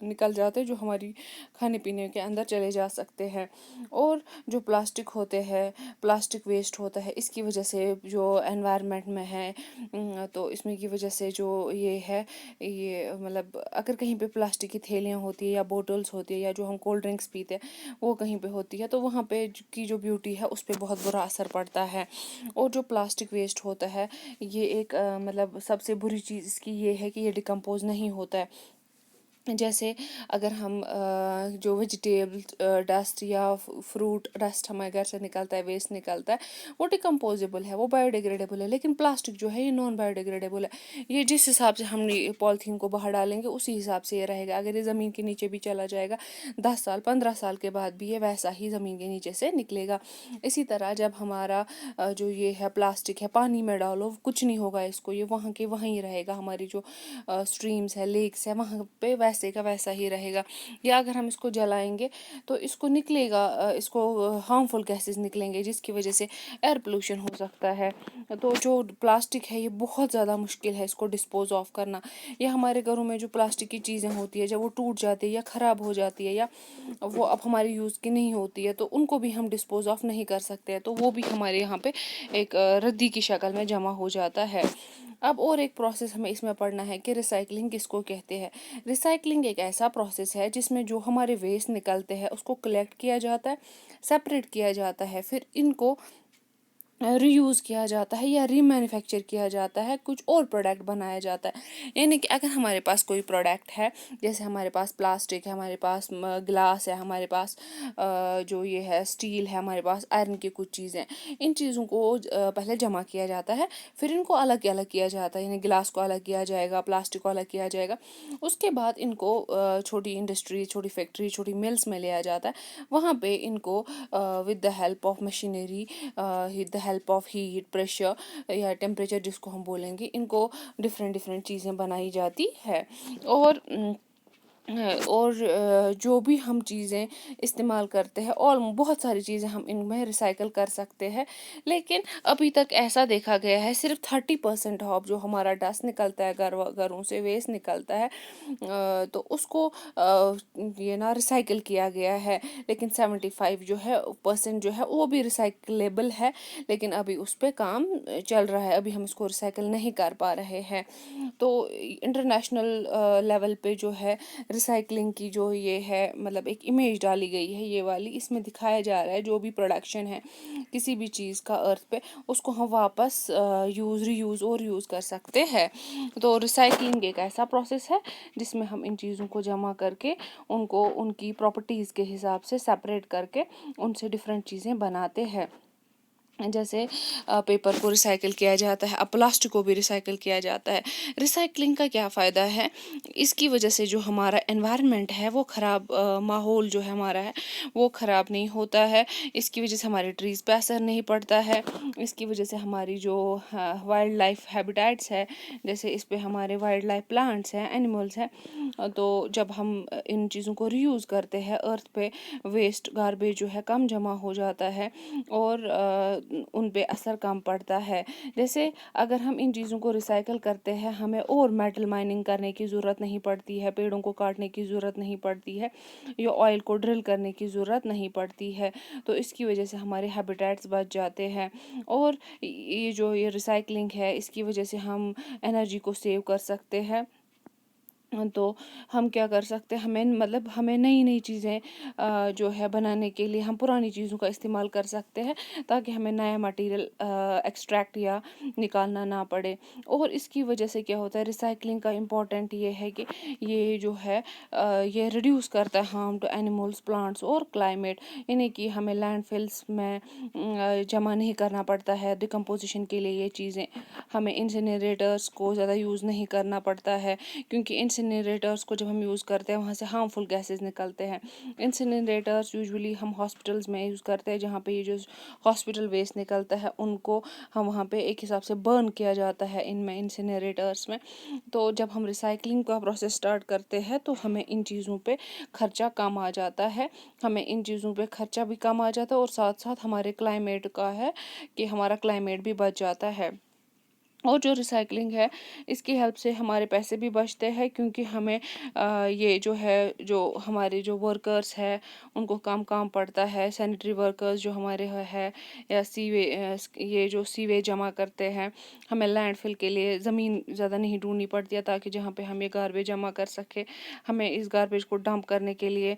نکل جاتے جو ہماری کھانے پینے کے اندر چلے جا سکتے ہیں. اور جو پلاسٹک ہوتے ہیں، پلاسٹک ویسٹ ہوتا ہے، اس کی وجہ سے جو انوائرمنٹ میں ہے، تو اس میں کی وجہ سے جو یہ ہے، یہ مطلب اگر کہیں پہ پلاسٹک کی تھیلیاں ہوتی ہے یا بوٹلس ہوتی ہے یا جو ہم کولڈ ڈرنکس پیتے ہیں وہ کہیں پہ ہوتی ہے، تو وہاں پہ کی جو بیوٹی ہے اس پہ بہت برا اثر پڑتا ہے. اور جو پلاسٹک ویسٹ ہوتا ہے، یہ ایک مطلب سب سے بری چیز اس کی یہ ہے کہ یہ ڈیکمپوز نہیں ہوتا ہے. جیسے اگر ہم جو ویجیٹیبل ڈسٹ یا فروٹ ڈسٹ ہمارے گھر سے نکلتا ہے، ویسٹ نکلتا ہے، وہ ڈیکمپوزیبل ہے، وہ بایو ڈیگریڈیبل ہے. لیکن پلاسٹک جو ہے یہ نان بایو ڈیگریڈیبل ہے. یہ جس حساب سے ہم پالیتھین کو باہر ڈالیں گے اسی حساب سے یہ رہے گا. اگر یہ زمین کے نیچے بھی چلا جائے گا 10 سال 15 سال کے بعد بھی یہ ویسا ہی زمین کے نیچے سے نکلے گا. اسی طرح جب ہمارا جو یہ ہے پلاسٹک ہے، پانی میں ڈالو کچھ نہیں ہوگا اس کو، یہ وہاں کے وہیں رہے گا. ہماری جو اسٹریمز ہے، لیکس ہے، وہاں پہ ویسے کا ویسا ہی رہے گا. یا اگر ہم اس کو جلائیں گے تو اس کو نکلے گا، اس کو ہارمفل گیسز نکلیں گے جس کی وجہ سے ایئر پولوشن ہو سکتا ہے. تو جو پلاسٹک ہے یہ بہت زیادہ مشکل ہے اس کو ڈسپوز آف کرنا. یا ہمارے گھروں میں جو پلاسٹک کی چیزیں ہوتی ہے جب وہ ٹوٹ جاتی ہے یا خراب ہو جاتی ہے یا وہ اب ہماری یوز کی نہیں ہوتی ہے تو ان کو بھی ہم ڈسپوز آف نہیں کر سکتے ہیں، تو وہ بھی ہمارے یہاں پہ ایک ردی کی شکل میں جمع ہو جاتا ہے. اب اور ایک پروسیس ہمیں اس میں پڑھنا ہے کہ ریسائکلنگ کس کو کہتے ہیں. ریسائکلنگ ایک ایسا پروسیس ہے جس میں جو ہمارے ویسٹ نکلتے ہیں اس کو کلیکٹ کیا جاتا ہے، سپریٹ کیا جاتا ہے، پھر ان کو ری یوز کیا جاتا ہے یا ری مینوفیکچر کیا جاتا ہے، کچھ اور پروڈکٹ بنایا جاتا ہے. یعنی کہ اگر ہمارے پاس کوئی پروڈکٹ ہے، جیسے ہمارے پاس پلاسٹک ہے، ہمارے پاس گلاس ہے، ہمارے پاس جو یہ ہے اسٹیل ہے، ہمارے پاس آئرن کی کچھ چیزیں، ان چیزوں کو پہلے جمع کیا جاتا ہے، پھر ان کو الگ الگ کیا جاتا ہے. یعنی گلاس کو الگ کیا جائے گا، پلاسٹک کو الگ کیا جائے گا. اس کے بعد ان کو چھوٹی انڈسٹری، چھوٹی فیکٹری، چھوٹی ملس میں لیا جاتا ہے. وہاں پہ ان کو with the help of machinery, with the help of heat, pressure یا ٹیمپریچر جس کو ہم بولیں گے، ان کو ڈفرینٹ چیزیں بنائی جاتی ہے. اور جو بھی ہم چیزیں استعمال کرتے ہیں، اور بہت ساری چیزیں ہم ان میں ریسائکل کر سکتے ہیں. لیکن ابھی تک ایسا دیکھا گیا ہے صرف 30% آف جو ہمارا ڈسٹ نکلتا ہے، گھروں سے ویسٹ نکلتا ہے، تو اس کو یہ نا ریسائکل کیا گیا ہے. لیکن 75 جو ہے پرسنٹ جو ہے وہ بھی ریسائکلیبل ہے، لیکن ابھی اس پہ کام چل رہا ہے، ابھی ہم اس کو ریسائکل نہیں کر پا رہے ہیں. تو انٹرنیشنل لیول پہ جو ہے ریسائکلنگ کی جو یہ ہے مطلب ایک امیج ڈالی گئی ہے یہ والی، اس میں دکھایا جا رہا ہے جو بھی پروڈکشن ہے کسی بھی چیز کا ارتھ پہ، اس کو ہم واپس ری یوز اور یوز کر سکتے ہیں. تو ریسائکلنگ ایک ایسا پروسیس ہے جس میں ہم ان چیزوں کو جمع کر کے ان کو ان کی پراپرٹیز کے حساب سے سپریٹ کر کے ان سے ڈفرینٹ چیزیں بناتے ہیں. جیسے پیپر کو ریسائکل کیا جاتا ہے، اب پلاسٹک کو بھی ریسائکل کیا جاتا ہے. ریسائکلنگ کا کیا فائدہ ہے؟ اس کی وجہ سے جو ہمارا انوائرمنٹ ہے وہ خراب، ماحول جو ہے ہمارا ہے وہ خراب نہیں ہوتا ہے. اس کی وجہ سے ہمارے ٹریز پہ اثر نہیں پڑتا ہے. اس کی وجہ سے ہماری جو وائلڈ لائف ہیبیٹیٹس ہے، جیسے اس پہ ہمارے وائلڈ لائف پلانٹس ہیں، اینیملس ہیں، تو جب ہم ان چیزوں کو ری یوز کرتے ہیں ارتھ پہ ویسٹ گاربیج جو ہے کم جمع ہو جاتا ہے اور ان پہ اثر کم پڑتا ہے. جیسے اگر ہم ان چیزوں کو ریسائکل کرتے ہیں ہمیں اور میٹل مائننگ کرنے کی ضرورت نہیں پڑتی ہے، پیڑوں کو کاٹنے کی ضرورت نہیں پڑتی ہے، یا آئل کو ڈرل کرنے کی ضرورت نہیں پڑتی ہے. تو اس کی وجہ سے ہمارے ہیبیٹیٹس بچ جاتے ہیں. اور یہ جو یہ ریسائکلنگ ہے اس کی وجہ سے ہم انرجی کو سیو کر سکتے ہیں. تو ہم کیا کر سکتے ہیں، ہمیں نئی چیزیں جو ہے بنانے کے لیے ہم پرانی چیزوں کا استعمال کر سکتے ہیں تاکہ ہمیں نیا مٹیریل ایکسٹریکٹ یا نکالنا نہ پڑے. اور اس کی وجہ سے کیا ہوتا ہے، ریسائکلنگ کا امپورٹنٹ یہ ہے کہ یہ جو ہے یہ ریڈیوس کرتا ہے ہارم ٹو اینیملس، پلانٹس اور کلائمیٹ. یعنی کہ ہمیں لینڈ فلس میں جمع نہیں کرنا پڑتا ہے ڈیکمپوزیشن کے لیے. یہ چیزیں ہمیں انسینریٹرس کو زیادہ یوز نہیں کرنا پڑتا ہے، کیونکہ انسینریٹرس کو جب ہم یوز کرتے ہیں وہاں سے ہارمفل گیسز نکلتے ہیں. انسینریٹرس یوزولی ہم ہاسپٹلز میں یوز کرتے ہیں جہاں پہ یہ جو ہاسپٹل ویسٹ نکلتا ہے ان کو ہم وہاں پہ ایک حساب سے برن کیا جاتا ہے ان میں انسینریٹرس میں. تو جب ہم ریسائکلنگ کا پروسیس اسٹارٹ کرتے ہیں تو ہمیں ان چیزوں پہ خرچہ کم آ جاتا ہے، ہمیں ان چیزوں پہ خرچہ بھی کم آ جاتا ہے اور ساتھ ساتھ ہمارے کلائمیٹ کا ہے کہ ہمارا کلائمیٹ بھی بچ جاتا ہے. اور جو ریسائکلنگ ہے اس کی ہیلپ سے ہمارے پیسے بھی بچتے ہیں، کیونکہ ہمیں یہ جو ہے جو ہمارے جو ورکرز ہے ان کو کام پڑتا ہے، سینیٹری ورکرز جو ہمارے ہے، یا یہ جو سیویج جمع کرتے ہیں، ہمیں لینڈ فل کے لیے زمین زیادہ نہیں ڈھونڈنی پڑتی ہے تاکہ جہاں پہ ہم یہ گاربیج جمع کر سکے، ہمیں اس گاربیج کو ڈمپ کرنے کے لیے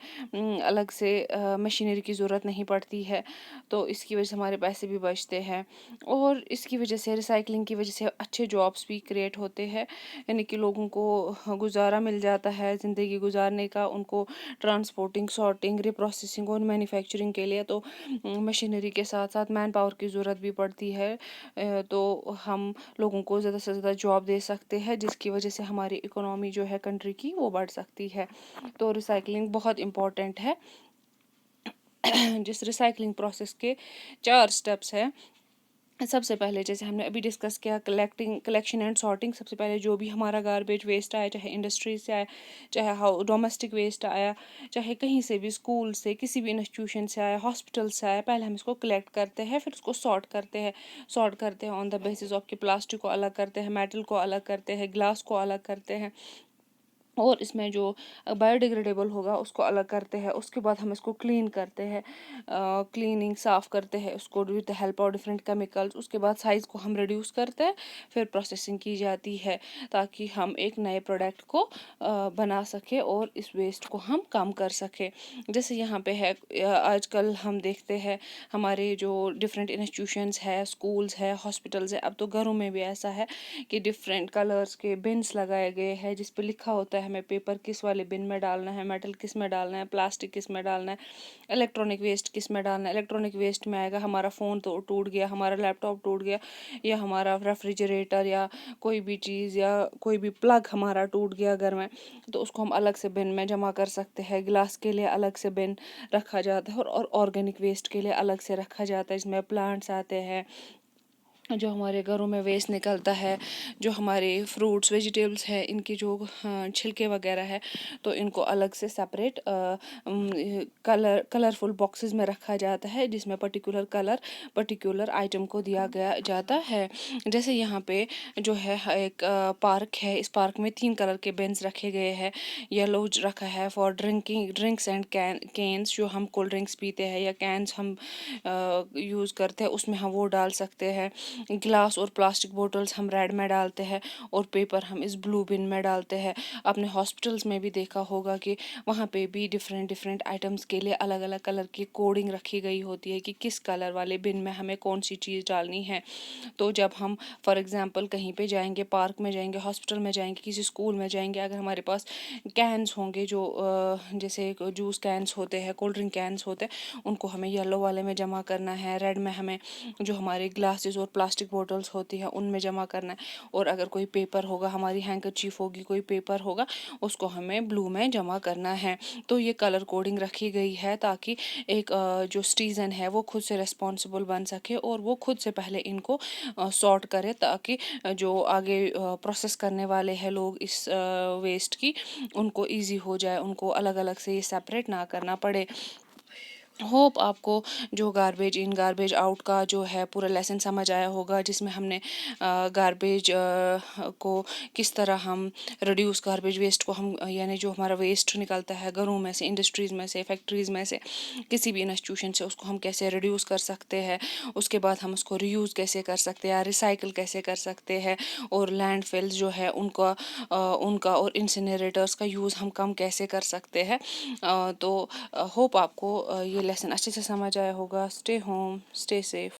الگ سے مشینری کی ضرورت نہیں پڑتی ہے، تو اس کی وجہ سے ہمارے پیسے بھی بچتے ہیں۔ اور اس کی وجہ سے ریسائکلنگ کی وجہ سے اچھے جابس بھی کریٹ ہوتے ہیں، یعنی کہ لوگوں کو گزارا مل جاتا ہے زندگی گزارنے کا، ان کو ٹرانسپورٹنگ، سارٹنگ، ریپروسیسنگ اور مینوفیکچرنگ کے لیے تو مشینری کے ساتھ ساتھ مین پاور کی ضرورت بھی پڑتی ہے، تو ہم لوگوں کو زیادہ سے زیادہ جاب دے سکتے ہیں، جس کی وجہ سے ہماری اکنامی جو ہے کنٹری کی وہ بڑھ سکتی ہے۔ تو ریسائکلنگ بہت امپورٹنٹ ہے۔ جس ریسائکلنگ پروسیس کے 4 سٹیپس ہیں۔ سب سے پہلے جیسے ہم نے ابھی ڈسکس کیا کلیکشن اینڈ سارٹنگ، سب سے پہلے جو بھی ہمارا گاربیج ویسٹ آیا، چاہے انڈسٹریز سے آیا، چاہے ڈومیسٹک ویسٹ آیا، چاہے کہیں سے بھی، اسکول سے، کسی بھی انسٹیٹیوشن سے آیا، ہاسپٹل سے آیا، پہلے ہم اس کو کلیکٹ کرتے ہیں، پھر اس کو سارٹ کرتے ہیں آن دا بیسس آف کہ پلاسٹک کو الگ کرتے ہیں، میٹل کو الگ کرتے ہیں، گلاس کو الگ کرتے ہیں، اور اس میں جو بایو ڈیگریڈیبل ہوگا اس کو الگ کرتے ہیں۔ اس کے بعد ہم اس کو کلین کرتے ہیں، کلیننگ، صاف کرتے ہیں اس کو with the help of different chemicals. اس کے بعد سائز کو ہم ریڈیوس کرتے ہیں، پھر پروسیسنگ کی جاتی ہے تاکہ ہم ایک نئے پروڈکٹ کو بنا سکیں اور اس ویسٹ کو ہم کم کر سکیں۔ جیسے یہاں پہ ہے، آج کل ہم دیکھتے ہیں ہمارے جو ڈفرینٹ انسٹیٹیوشنز ہے، اسکولز ہے، ہاسپٹلز ہے، اب تو گھروں میں بھی ایسا ہے کہ ڈفرینٹ کلرز کے بنس لگائے گئے ہیں جس پہ لکھا ہوتا ہے ہمیں پیپر کس والے بن میں ڈالنا ہے، میٹل کس میں ڈالنا ہے، پلاسٹک کس میں ڈالنا ہے، الیکٹرانک ویسٹ کس میں ڈالنا ہے۔ الیکٹرانک ویسٹ میں آئے گا ہمارا فون تو ٹوٹ گیا، ہمارا لیپ ٹاپ ٹوٹ گیا، یا ہمارا ریفریجریٹر، یا کوئی بھی چیز، یا کوئی بھی پلگ ہمارا ٹوٹ گیا گھر میں، تو اس کو ہم الگ سے بن میں جمع کر سکتے ہیں۔ گلاس کے لیے الگ سے بن رکھا جاتا ہے، اور آرگینک ویسٹ کے لیے الگ سے رکھا جاتا ہے، جس میں پلانٹس آتے ہیں، جو ہمارے گھروں میں ویسٹ نکلتا ہے، جو ہمارے فروٹس، ویجیٹیبلس ہیں، ان کی جو چھلکے وغیرہ ہے، تو ان کو الگ سے سپریٹ کلرفل باکسز میں رکھا جاتا ہے، جس میں پرٹیکولر آئٹم کو دیا گیا جاتا ہے۔ جیسے یہاں پہ جو ہے ایک پارک ہے، اس پارک میں 3 کلر کے بینس رکھے گئے ہیں۔ یلو رکھا ہے فار ڈرنکس اینڈ کینس، جو ہم کولڈ ڈرنکس پیتے ہیں، یا کینس ہم یوز کرتے ہیں، اس میں ہم وہ ڈال سکتے ہیں۔ گلاس اور پلاسٹک بوٹلز ہم ریڈ میں ڈالتے ہیں، اور پیپر ہم اس بلو بن میں ڈالتے ہیں۔ اپنے ہاسپٹلز میں بھی دیکھا ہوگا کہ وہاں پہ بھی ڈفرینٹ آئٹمس کے لیے الگ الگ کلر کی کوڈنگ رکھی گئی ہوتی ہے کہ کس کلر والے بن میں ہمیں کون سی چیز ڈالنی ہے۔ تو جب ہم فار ایگزامپل کہیں پہ جائیں گے، پارک میں جائیں گے، ہاسپٹل میں جائیں گے، کسی اسکول میں جائیں گے، اگر ہمارے پاس کینس ہوں گے، جو جیسے جوس کینس ہوتے ہیں، کولڈ ڈرنک کینس ہوتے ہیں، ان کو ہمیں یلو والے میں جمع کرنا ہے، ریڈ میں ہمیں جو ہمارے گلاسز اور پلاسٹک بوٹلز ہوتی ہیں ان میں جمع کرنا ہے، اور اگر کوئی پیپر ہوگا، ہماری ہینکرچیف ہوگی، کوئی پیپر ہوگا، اس کو ہمیں بلو میں جمع کرنا ہے۔ تو یہ کلر کوڈنگ رکھی گئی ہے تاکہ ایک جو سٹیزن ہے وہ خود سے ریسپانسبل بن سکے، اور وہ خود سے پہلے ان کو سارٹ کرے، تاکہ جو آگے پروسیس کرنے والے ہیں لوگ اس ویسٹ کی، ان کو ایزی ہو جائے، ان کو الگ الگ سے یہ سیپریٹ نہ کرنا پڑے۔ ہوپ آپ کو جو گاربیج ان گاربیج آؤٹ کا جو ہے پورا لیسن سمجھ آیا ہوگا، جس میں ہم نے گاربیج کو کس طرح ہم ریڈیوس، گاربیج ویسٹ کو ہم، یعنی جو ہمارا ویسٹ نکلتا ہے گھروں میں سے، انڈسٹریز میں سے، فیکٹریز میں سے، کسی بھی انسٹیٹیوشن سے، اس کو ہم کیسے ریڈیوس کر سکتے ہیں، اس کے بعد ہم اس کو ری یوز کیسے کر سکتے ہیں، ریسائیکل کیسے کر سکتے ہیں، اور لینڈ فلز جو ہے ان کا اور انسینریٹرز کا یوز ہم کم کیسے کر سکتے ہیں۔ تو ہوپ آپ کو یہ لیسن اچھے سے سمجھ آیا ہوگا۔ Stay home, stay safe.